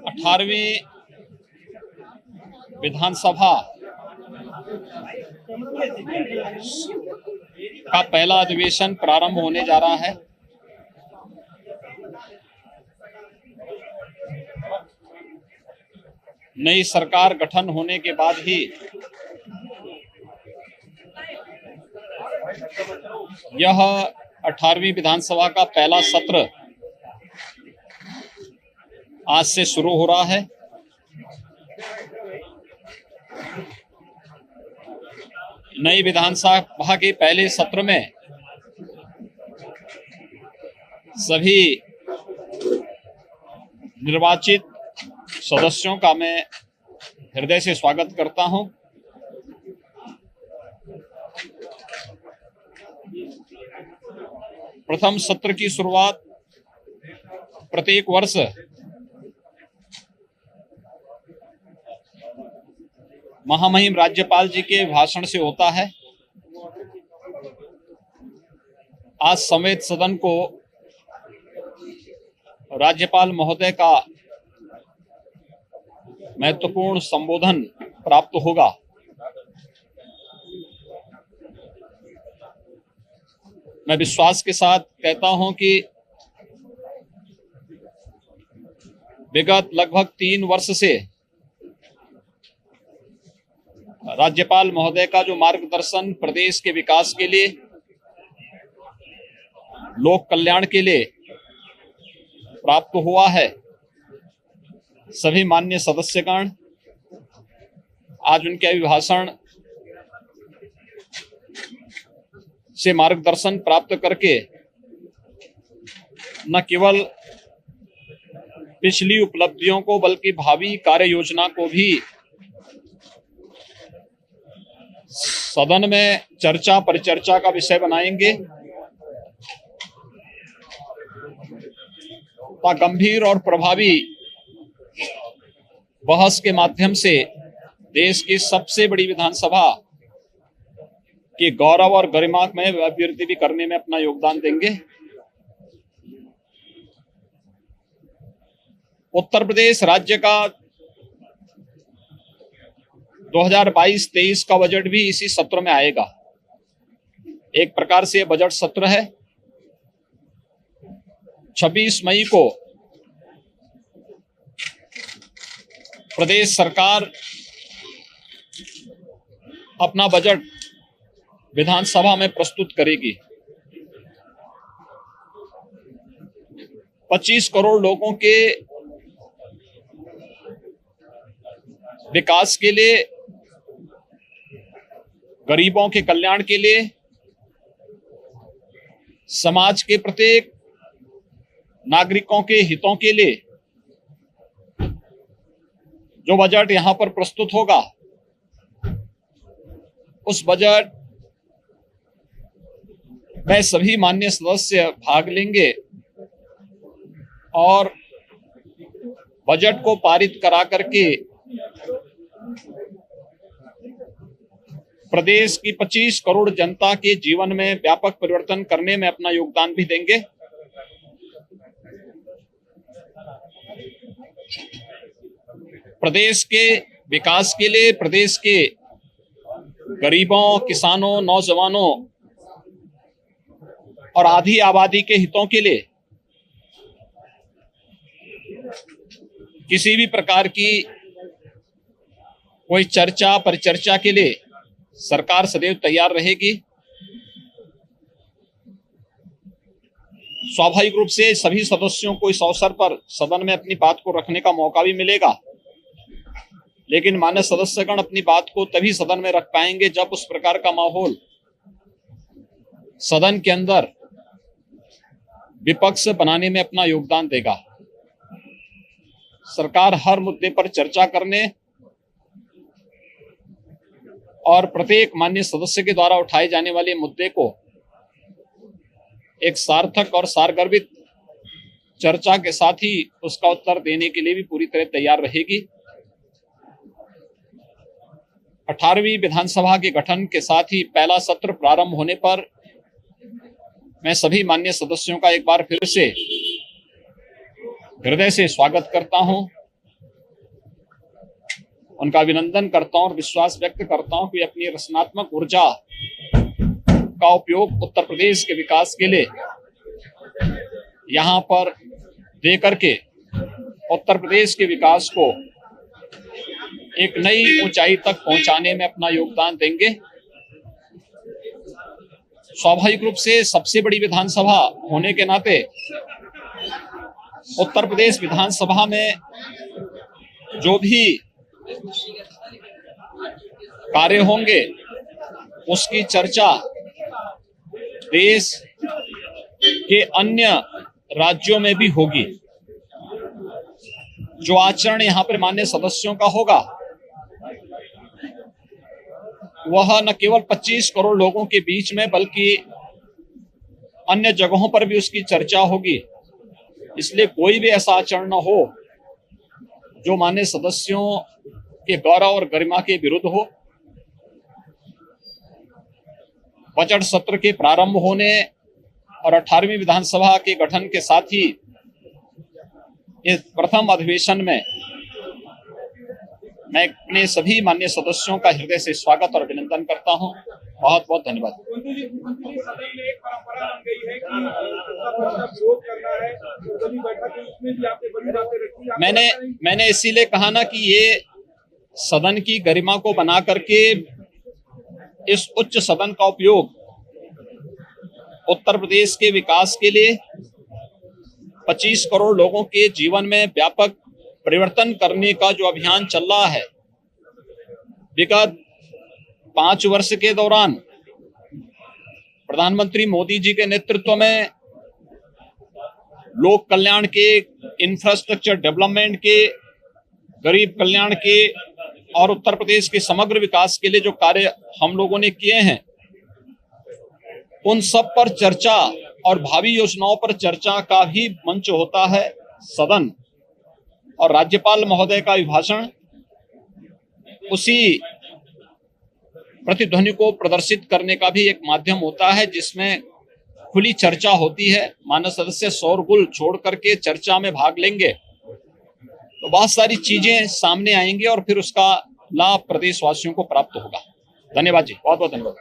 18वीं विधानसभा का पहला अधिवेशन प्रारंभ होने जा रहा है। नई सरकार गठन होने के बाद ही यह 18वीं विधानसभा का पहला सत्र आज से शुरू हो रहा है। नई विधानसभा के पहले सत्र में सभी निर्वाचित सदस्यों का मैं हृदय से स्वागत करता हूं। प्रथम सत्र की शुरुआत प्रत्येक वर्ष महामहिम राज्यपाल जी के भाषण से होता है। आज समेत सदन को राज्यपाल महोदय का महत्वपूर्ण संबोधन प्राप्त होगा। मैं विश्वास के साथ कहता हूं कि विगत लगभग 3 वर्ष से राज्यपाल महोदय का जो मार्गदर्शन प्रदेश के विकास के लिए, लोक कल्याण के लिए प्राप्त हुआ है, सभी माननीय सदस्यगण आज उनके अभिभाषण से मार्गदर्शन प्राप्त करके न केवल पिछली उपलब्धियों को बल्कि भावी कार्य योजना को भी सदन में चर्चा परिचर्चा का विषय बनाएंगे। गंभीर और प्रभावी बहस के माध्यम से देश की सबसे बड़ी विधानसभा के गौरव और गरिमा में अभिवृद्धि भी करने में अपना योगदान देंगे। उत्तर प्रदेश राज्य का 2022-23 का बजट भी इसी सत्र में आएगा। एक प्रकार से बजट सत्र है। 26 मई को प्रदेश सरकार अपना बजट विधानसभा में प्रस्तुत करेगी। 25 करोड़ लोगों के विकास के लिए, गरीबों के कल्याण के लिए, समाज के प्रत्येक नागरिकों के हितों के लिए जो बजट यहां पर प्रस्तुत होगा, उस बजट में सभी माननीय सदस्य भाग लेंगे और बजट को पारित करा करके प्रदेश की 25 करोड़ जनता के जीवन में व्यापक परिवर्तन करने में अपना योगदान भी देंगे। प्रदेश के विकास के लिए, प्रदेश के गरीबों, किसानों, नौजवानों और आधी आबादी के हितों के लिए किसी भी प्रकार की कोई चर्चा परिचर्चा के लिए सरकार सदैव तैयार रहेगी। स्वाभाविक रूप से सभी सदस्यों को इस अवसर पर सदन में अपनी बात को रखने का मौका भी मिलेगा, लेकिन माननीय सदस्यगण अपनी बात को तभी सदन में रख पाएंगे जब उस प्रकार का माहौल सदन के अंदर विपक्ष बनाने में अपना योगदान देगा। सरकार हर मुद्दे पर चर्चा करने और प्रत्येक माननीय सदस्य के द्वारा उठाए जाने वाले मुद्दे को एक सार्थक और सारगर्भित चर्चा के साथ ही उसका उत्तर देने के लिए भी पूरी तरह तैयार रहेगी। 18वीं विधानसभा के गठन के साथ ही पहला सत्र प्रारंभ होने पर मैं सभी माननीय सदस्यों का एक बार फिर से हृदय से स्वागत करता हूं, उनका अभिनंदन करता हूं और विश्वास व्यक्त करता हूं कि अपनी रचनात्मक ऊर्जा का उपयोग उत्तर प्रदेश के विकास के लिए यहां पर दे करके उत्तर प्रदेश के विकास को एक नई ऊंचाई तक पहुंचाने में अपना योगदान देंगे। स्वाभाविक रूप से सबसे बड़ी विधानसभा होने के नाते उत्तर प्रदेश विधानसभा में जो भी कार्य होंगे उसकी चर्चा देश के अन्य राज्यों में भी होगी। जो आचरण यहाँ पर माननीय सदस्यों का होगा वह न केवल 25 करोड़ लोगों के बीच में बल्कि अन्य जगहों पर भी उसकी चर्चा होगी। इसलिए कोई भी ऐसा आचरण न हो जो माननीय सदस्यों के गौरव और गरिमा के विरुद्ध हो। बजट सत्र के प्रारंभ होने और 18वीं विधानसभा के गठन के साथ ही इस प्रथम अधिवेशन में मैं अपने सभी माननीय सदस्यों का हृदय से स्वागत और अभिनंदन करता हूं। बहुत बहुत धन्यवाद। मैंने इसीलिए कहा ना कि ये सदन की गरिमा को बना करके इस उच्च सदन का उपयोग उत्तर प्रदेश के विकास के लिए 25 करोड़ लोगों के जीवन में व्यापक परिवर्तन करने का जो अभियान चल रहा है, विगत 5 वर्ष के दौरान प्रधानमंत्री मोदी जी के नेतृत्व में लोक कल्याण के, इंफ्रास्ट्रक्चर डेवलपमेंट के, गरीब कल्याण के और उत्तर प्रदेश के समग्र विकास के लिए जो कार्य हम लोगों ने किए हैं उन सब पर चर्चा और भावी योजनाओं पर चर्चा का भी मंच होता है सदन। और राज्यपाल महोदय का अभिभाषण उसी प्रतिध्वनि को प्रदर्शित करने का भी एक माध्यम होता है जिसमें खुली चर्चा होती है। माननीय सदस्य शोरगुल छोड़ करके चर्चा में भाग लेंगे तो बहुत सारी चीजें सामने आएंगी और फिर उसका लाभ प्रदेशवासियों को प्राप्त होगा। धन्यवाद जी, बहुत बहुत धन्यवाद।